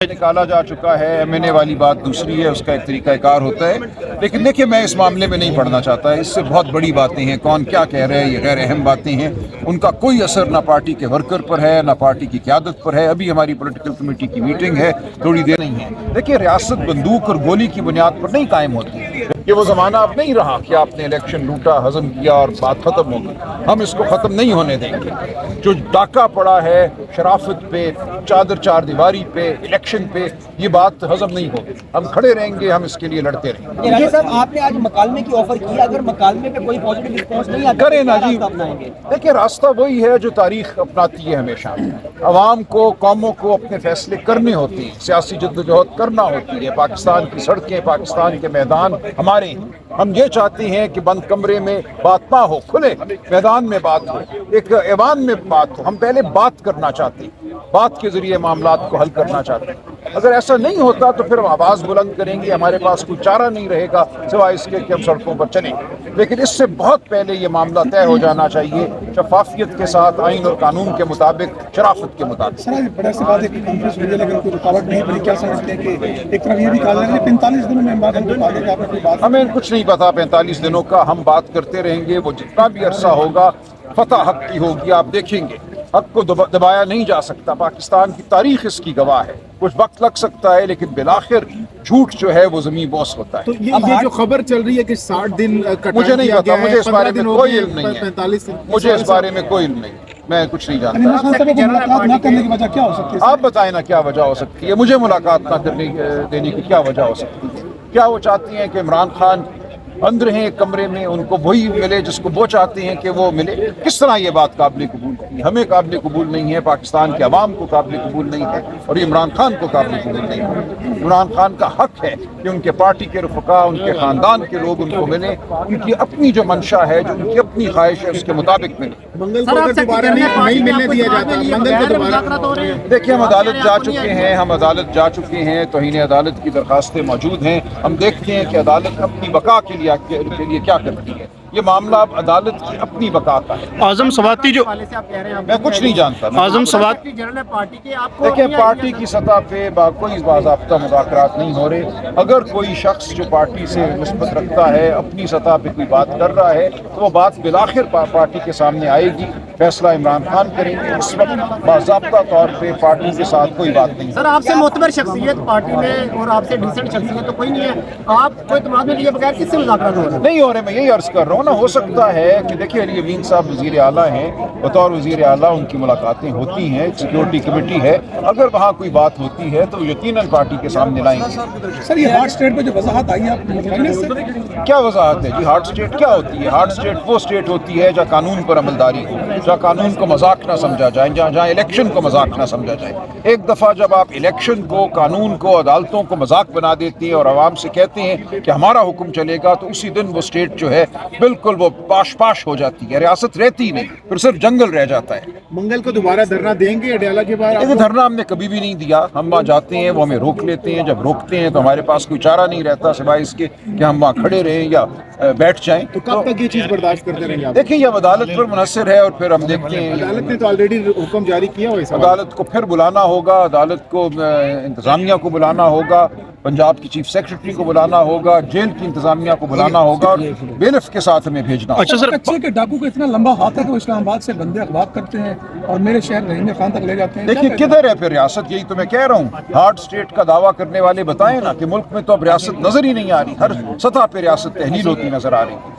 निकाला जा चुका है। MNA वाली बात दूसरी है, उसका एक तरीका कार होता है। लेकिन देखिए, मैं इस मामले में नहीं पढ़ना चाहता। इससे बहुत बड़ी बातें हैं, कौन क्या कह रहे हैं, ये गैर अहम बातें हैं। उनका कोई असर ना पार्टी के वर्कर पर है, ना पार्टी की क़यादत पर है। अभी हमारी पॉलिटिकल कमेटी की मीटिंग है, थोड़ी देर नहीं है। देखिए, रियासत बंदूक और गोली की बुनियाद पर नहीं कायम होती है। ये वो ज़माना अब नहीं रहा कि आपने इलेक्शन लूटा, हजम किया और बात ख़त्म हो गई। हम इसको ख़त्म नहीं होने देंगे। जो डाका पड़ा है शराफत पे, चादर चार दीवारी पे, इलेक्शन पे, ये बात हजम नहीं होगी। हम खड़े रहेंगे, हम इसके लिए लड़ते रहेंगे। राजा साहब, आपने आज मकालमे की ऑफर की, अगर मकालमे पे कोई पॉजिटिव रिस्पॉन्स नहीं आता करें ना जी। अपनाएंगे? देखिए, रास्ता वही है जो तारीख अपनाती है हमेशा। अवाम को, कौमों को अपने फैसले करने होते हैं, सियासी जद्दोजहद करना होती है। पाकिस्तान की सड़कें, पाकिस्तान के मैदान हमारे हैं। हम ये चाहते हैं कि बंद कमरे में बात ना हो, खुले मैदान में बात हो, एक ऐवान में बात हो। हम पहले बात करना चाहते हैं, बात के जरिए मामलात को हल करना चाहते हैं। अगर ऐसा नहीं होता तो फिर हम आवाज़ बुलंद करेंगे। हमारे पास कोई चारा नहीं रहेगा सिवाय इसके कि हम सड़कों पर चलेंगे। लेकिन इससे बहुत पहले ये मामला तय हो जाना चाहिए, शफाफियत के साथ, आइन और कानून के मुताबिक, शराफत के मुताबिक। सर, बड़ा सी बात है कि कॉन्फ्रेंस हुई है, लेकिन कोई रुकावट नहीं बनी। क्या समझते हैं कि एक तरफ ये भी कहा जा रहा है 45 दिनों में बाद हमें कुछ नहीं पता 45 दिनों का। हम बात करते रहेंगे, वो जितना भी अरसा होगा फतह हक की होगी। आप देखेंगे, हक को दबाया नहीं जा सकता। पाकिस्तान की तारीख इसकी गवाह है। कुछ वक्त लग सकता है, लेकिन बिलाखिर झूठ जो है वो ज़मीन बोस होता है। तो ये जो खबर चल रही है कि 60 दिन मुझे नहीं पता, मुझे इस बारे में कोई इल्म नहीं है। मुझे इस बारे में कोई इल्म नहीं, मैं कुछ नहीं जानता। मुलाकात न करने की वजह क्या हो सकती है? आप बताएं ना, क्या वजह हो सकती है? मुझे मुलाकात ना करने देने की क्या वजह हो सकती है? क्या वो चाहती हैं कि इमरान खान अंदर हैं एक कमरे में, उनको वही मिले जिसको वो चाहते हैं कि वो मिले? किस तरह ये बात काबिल कबूल है? हमें काबिल कबूल नहीं है, पाकिस्तान के अवाम को काबिल कबूल नहीं है, और इमरान खान को काबिल कबूल नहीं है। इमरान खान का हक है कि उनके पार्टी के रफ़का, उनके ख़ानदान के लोग उनको मिले। उनकी अपनी जो मंशा है, जो उनकी अपनी ख्वाहिश है, उसके मुताबिक मिले। मंगल को अगर दोबारा नहीं मिलने दिया जाता, मंगल को दोबारा। देखिए, हम अदालत जा चुके हैं, हम अदालत जा चुके हैं, तौहीन अदालत की दरखास्तें मौजूद हैं। हम देखते हैं कि अदालत अपनी बका के लिए क्या करती है। ये मामला अब अदालत की अपनी बका का है। आजम सवाती जो मैं कुछ नहीं जानता। आजम सवात देखिए, पार्टी की सतह पे कोई बाज़ाब्ता मुज़ाकरात नहीं हो रहे। अगर कोई शख्स जो पार्टी से निस्बत रखता है अपनी सतह पे कोई बात कर रहा है, तो वो बात बिलाखिर पार्टी के सामने आएगी। फैसला इमरान खान करेंगे। इस वक्त बाज़ाब्ता तौर पे पार्टी के साथ कोई बात नहीं। सर, आपसे मोतबर शख्सियत पार्टी में और आपसे डिसेंट शख्सियत तो कोई नहीं है। आप कोई तमाम में लिए बगैर किससे मुज़ाकरात हो रहे हैं? नहीं हो रहे। मैं यही अर्ज़ कर रहा हूँ ना, हो सकता है कि देखिए, अली अमीन साहब वज़ीर आला हैं, बतौर वज़ीर आला उनकी मुलाकातें होती हैं, सिक्योरिटी कमेटी है। अगर वहाँ कोई बात होती है तो यकीनन पार्टी के सामने लाएंगे। सर, ये हार्ट स्टेट पे जो वजाहत आई है, आप क्या वजाहत है जी? हार्ट स्टेट क्या होती है? हार्ट स्टेट वो स्टेट होती है जहाँ कानून पर अमलदारी हो, जहाँ कानून को मजाक ना समझा जाए, जहाँ इलेक्शन को मजाक ना समझा जाए। एक दफ़ा जब आप इलेक्शन को, कानून को, अदालतों को मजाक बना देते हैं और आवाम से कहते हैं कि हमारा हुक्म चलेगा, तो उसी दिन वो स्टेट जो है बिल्कुल वो पाश पाश हो जाती है। रियासत रहती ही नहीं, फिर सिर्फ जंगल रह जाता है। मंगल को दोबारा धरना देंगे अडयाला के बाद? देखिए, धरना हमने कभी भी नहीं दिया। हम वहाँ जाते हैं, वो हमें रोक लेते हैं। जब रोकते हैं तो हमारे पास कोई चारा नहीं रहता सिवाय इसके कि हम वहाँ खड़े रहें या बैठ जाएं। तो कब तक ये चीज़ बर्दाश्त करते रहेंगे आप? देखिए, ये अदालत पर मुनहसर है, और फिर हम देखते हैं। अदालत ने तो ऑलरेडी हुक्म जारी किया हुआ है। अदालत को फिर बुलाना होगा, अदालत को इंतज़ामिया को बुलाना होगा, पंजाब की चीफ सेक्रेटरी को बुलाना होगा, जेल की इंतजामिया को बुलाना होगा, और बेलिफ के साथ हमें भेजना होगा। अच्छा सर, कच्चे के डाकू का इतना लंबा हाथ है कि वो इस्लामाबाद से बंदे अखबार करते हैं और मेरे शहर रहीम खान तक ले जाते हैं। देखिए, किधर है फिर रियासत? यही तो मैं कह रहा हूँ। हार्ट स्टेट का दावा करने वाले बताएं ना कि मुल्क में तो अब रियासत नजर ही नहीं आ रही। हर सतह पे रियासत तहलील होती नजर आ रही है।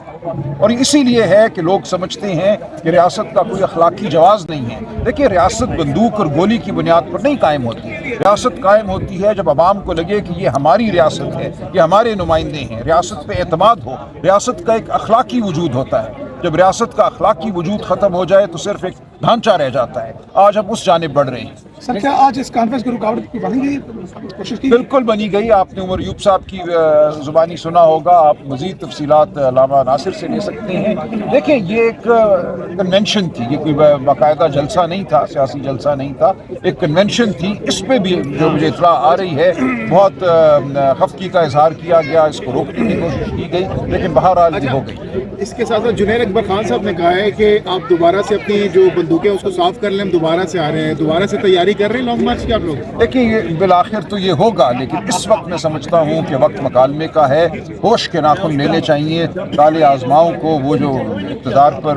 और इसीलिए है कि लोग समझते हैं कि रियासत का कोई अखलाकी जवाज़ नहीं है। देखिए, रियासत बंदूक और गोली की बुनियाद पर नहीं कायम होती। रियासत कायम होती है जब अवाम को लगे कि ये हमारी रियासत है, ये हमारे नुमाइंदे हैं। रियासत पे एतमाद हो, रियासत का एक अखलाकी वजूद होता है। जब रियासत का अखलाकी वजूद ख़त्म हो जाए तो सिर्फ एक ढांचा रह जाता है। आज हम उस जानिब बढ़ रहे हैं। सर, क्या आज इस कॉन्फ्रेंस की रुकावट की बनी गई कोशिश की? बिल्कुल बनी गई। आपने उमर यूब साहब की ज़ुबानी सुना होगा, आप मज़ीद तफसीलात अल्लामा नासिर से ले सकते हैं। देखिए, ये एक कन्वेंशन थी, ये कोई बाकायदा जलसा नहीं था, सियासी जलसा नहीं था, एक कन्वेंशन थी। इस पर भी जो मुझे इत्तला आ रही है, बहुत खफकी का इजहार किया गया, इसको रोकने की कोशिश की गई, लेकिन बहरहाल ये हो गई। इसके साथ साथ जुनैद अकबर खान साहब ने कहा है कि आप दोबारा से अपनी जो बंदूकें उसको साफ कर लें, हम दोबारा से आ रहे हैं, दोबारा से तैयारी तैयारी कर रहे हैं लॉन्ग मार्च की आप लोग? देखिए ये बिलाखिर तो ये होगा, लेकिन इस वक्त मैं समझता हूँ कि वक्त मकालमे का है। होश के नाखुन लेने चाहिए। काले आजमाओं को, वो जो इक़्तिदार पर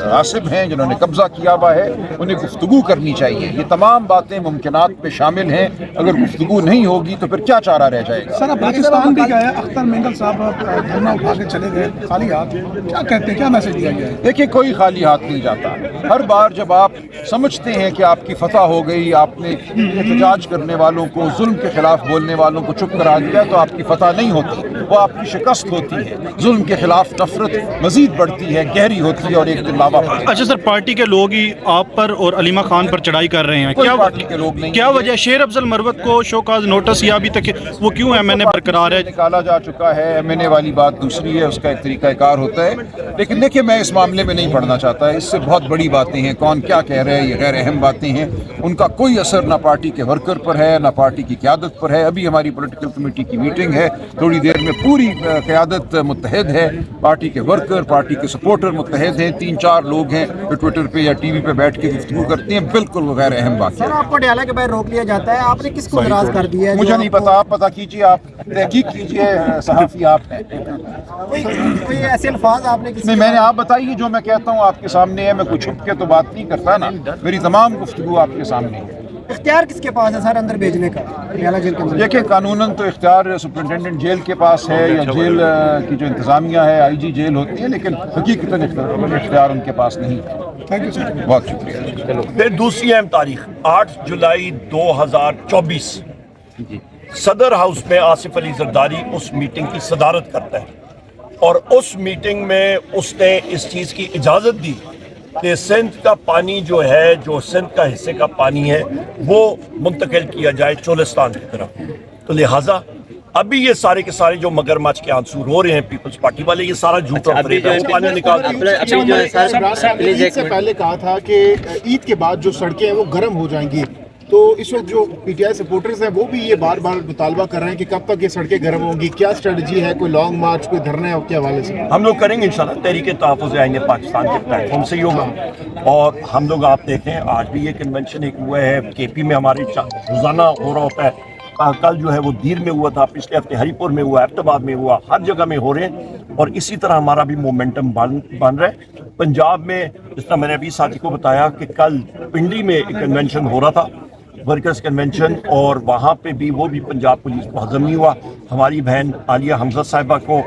आसिब हैं, जिन्होंने कब्ज़ा किया हुआ है, उन्हें गुफ्तगू करनी चाहिए। ये तमाम बातें मुमकिनात में शामिल हैं। अगर गुफ्तगू नहीं होगी तो फिर क्या चारा रह जाएगा? सर, पाकिस्तान भी गए, अख्तर मेंगल साहब धरना उठा के चले गए खाली हाथ, क्या कहते हैं, क्या मैसेज दिया गया है? देखिए कोई खाली हाथ नहीं जाता। हर बार जब आप समझते हैं कि आपकी फतह हो गई, आपने एहतजाज करने वालों को, जुल्म के खिलाफ बोलने वालों को चुप करा दिया, तो आपकी फतह नहीं होती, वो आपकी शिकस्त होती है। जुल्म के खिलाफ नफरत मजीद बढ़ती है, गहरी होती है और एक दिन लावा पड़ती है। अच्छा सर, पार्टी के लोग ही आप पर और अलीमा खान पर चढ़ाई कर रहे हैं, क्या पार्टी के लोग नहीं? क्या वजह? शेर अफजल मरवत को शोकाज नोटिस या अभी तक वो क्यों एमएनए बरकरार है? निकाला जा चुका है। एमएनए वाली बात दूसरी है, उसका एक तरीकाकार होता है। लेकिन देखिए मैं इस मामले में नहीं पढ़ना चाहता। इससे बहुत बड़ी बातें हैं, कौन क्या कह रहे हैं, ये गैर अहम बातें हैं। उनका कोई असर ना पार्टी के वर्कर पर है, ना पार्टी की क़यादत पर है। अभी हमारी पॉलिटिकल कमेटी की मीटिंग है, थोड़ी देर में पूरी क़यादत मुत्तहद है, पार्टी के वर्कर, पार्टी के सपोर्टर मुत्तहद हैं। 3-4 लोग हैं जो ट्विटर पे या टीवी पे बैठ के गुफ्तगू करते हैं, बिल्कुल वो गैर अहम बात है। सर, आपको डयाला के बाहर रोक लिया जाता है, आपने किसको नाराज कर दिया है? मुझे नहीं पता, आप पता कीजिए, आप तहकीक कीजिए, सहाफ़ी आप हैं। कोई ऐसे अल्फाज आपने किसी नहीं, मैंने आप बताइए, जो मैं कहता हूँ आपके सामने है। मैं कुछ छुप के तो बात नहीं करता ना, मेरी तमाम गुफ्तगू आपके सामने है। इख्तियार किसके पास है सर अंदर भेजने का, डयाला जेल के अंदर? देखिए कानूनन तो इख्तियार सुपरिटेंडेंट जेल के पास है, या जेल की जो इंतज़ामिया है, आईजी जेल होती है, लेकिन हकीकतन इख्तियार उनके पास नहीं है। Thank you sir. बहुत शुक्रिया। फिर दूसरी अहम तारीख 8 जुलाई 2024 सदर हाउस में आसिफ अली जरदारी उस मीटिंग की सदारत करता है, और उस मीटिंग में उसने इस चीज़ की इजाज़त दी कि सिंध का पानी जो है, जो सिंध का हिस्से का पानी है, वो मुंतकिल किया जाए चोलिस्तान की तरफ। तो लिहाजा अभी ये सारे के सारे जो मगरमच्छ के आंसू रो रहे हैं पीपल्स पार्टी वाले, ये सारा झूठ और फरेब है, वो पानी निकाल दिया। ईद से पहले कहा था कि ईद के बाद जो सड़कें हैं वो गर्म हो जाएंगी, तो इस वक्त जो पीटीआई सपोर्टर्स हैं वो भी ये बार बार मुतालबा कर रहे हैं कि कब तक ये सड़कें गर्म होंगी। क्या स्ट्रेटजी है? कोई लॉन्ग मार्च, कोई धरना है के हवाले से? हम लोग करेंगे इंशाल्लाह, तहरीक तहफ़्फ़ुज़ आईन पाकिस्तान के प्लेटफॉर्म से ही होगा। और हम लोग, आप देखें, आज भी ये कन्वेंशन एक हुआ है, केपी में हमारे रोज़ाना हो रहा होता है। कल जो है वो दीर में हुआ था, पिछले हफ्ते हरीपुर में हुआ, एबटाबाद में हुआ, हर जगह में हो रहे हैं। और इसी तरह हमारा भी मोमेंटम बन रहा है। पंजाब में, जिस तरह मैंने अभी साथी को बताया कि कल पिंडी में एक कन्वेंशन हो रहा था, वर्कर्स कन्वेंशन, और वहाँ पे भी वो भी पंजाब पुलिस को हजम नहीं हुआ। हमारी बहन आलिया हमजा साहिबा को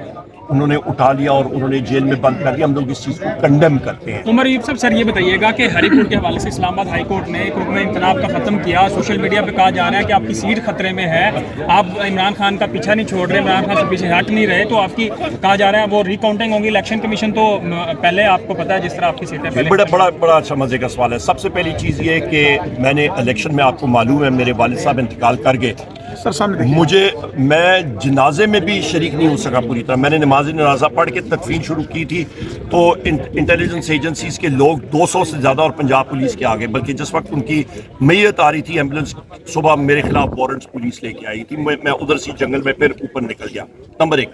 उन्होंने उठा लिया और उन्होंने जेल में बंद कर दिया। हम लोग इस चीज़ को कंडेम करते हैं। उमर यूब साहब, सर ये बताइएगा कि हरीपुर के हवाले से इस्लामाबाद हाई कोर्ट ने रुकन इंतनाब का ख़त्म किया। सोशल मीडिया पे कहा जा रहा है कि आपकी सीट खतरे में है, आप इमरान खान का पीछा नहीं छोड़ रहे, इमरान खान से पीछे हट नहीं रहे, तो आपकी कहा जा रहा है वो रिकाउंटिंग होगी। इलेक्शन कमीशन तो पहले आपको पता है जिस तरह आपकी सीटें पहले। बड़ा अच्छा मजे का सवाल है। सबसे पहली चीज़ ये कि मैंने इलेक्शन में, आपको मालूम है, मेरे वालिद साहब इंतकाल कर गए। मैं जनाजे में भी शरीक नहीं हो सका पूरी तरह। मैंने नमाज जनाजा पढ़ के तदफीन शुरू की थी, तो इंटेलिजेंस एजेंसीज के लोग 200 से ज़्यादा और पंजाब पुलिस के आगे, बल्कि जिस वक्त उनकी मैयत आ रही थी, एम्बुलेंस सुबह मेरे खिलाफ वारंट्स पुलिस लेके आई थी। मैं उधर से जंगल में फिर ऊपर निकल गया। नंबर 1।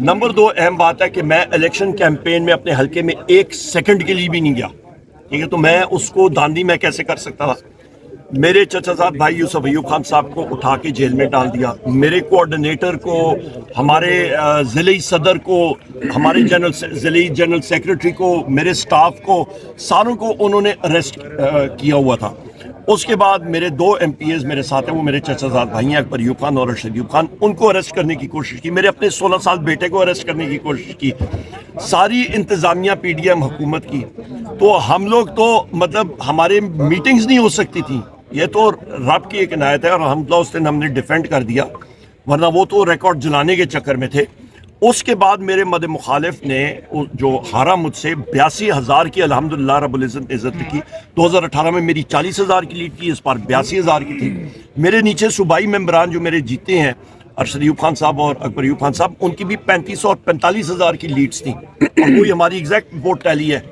नंबर 2, अहम बात है कि मैं इलेक्शन कैंपेन में अपने हल्के में 1 सेकंड के लिए भी नहीं गया, ठीक है। तो मैं उसको धांधली मैं कैसे कर सकता था? मेरे चचा साहब भाई यूसुफ अयूब खान साहब को उठा के जेल में डाल दिया, मेरे कोऑर्डिनेटर को, हमारे ज़िले सदर को, हमारे ज़िले जनरल सेक्रेटरी को, मेरे स्टाफ को, सारों को उन्होंने अरेस्ट किया हुआ था। उसके बाद मेरे 2 MPs मेरे साथ हैं, वो मेरे चचा साहब भाई हैं, अकबर अयूब खान और अरशद अयूब खान, उनको अरेस्ट करने की कोशिश की। मेरे अपने 16 साल बेटे को अरेस्ट करने की कोशिश की। सारी इंतज़ामिया PDM हुकूमत की। तो हम लोग तो मतलब हमारे मीटिंग्स नहीं हो सकती थी। ये तो रब की एक इनायत है, और अल्हम्दुलिल्लाह उस दिन हमने डिफेंड कर दिया, वरना वो तो रिकॉर्ड जलाने के चक्कर में थे। उसके बाद मेरे मद मुखालिफ ने जो हारा मुझसे 82,000 की अल्हम्दुलिल्लाह रब्बुल इज़्ज़त की। 2018 में मेरी 40,000 की लीड थी, इस बार 82,000 की थी। मेरे नीचे सूबाई मेंबरान जो मेरे जीते हैं, अरशद अयूब खान साहब और अकबर अयूब खान साहब, उनकी भी 35 और 45,000 की लीड्स थी, और वही हमारी एग्जैक्ट वोट टैली है।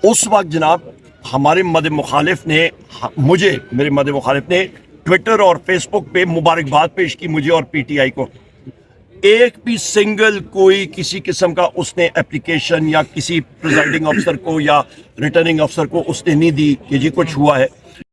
उस वक्त जनाब हमारे मद मुखालिफ ने मेरे मद मुखालिफ ने ट्विटर और फेसबुक पे मुबारकबाद पेश की मुझे और PTI को। एक भी सिंगल कोई किसी किस्म का उसने एप्लीकेशन या किसी प्रिजाइडिंग अफसर को या रिटर्निंग अफसर को उसने नहीं दी कि जी कुछ हुआ है।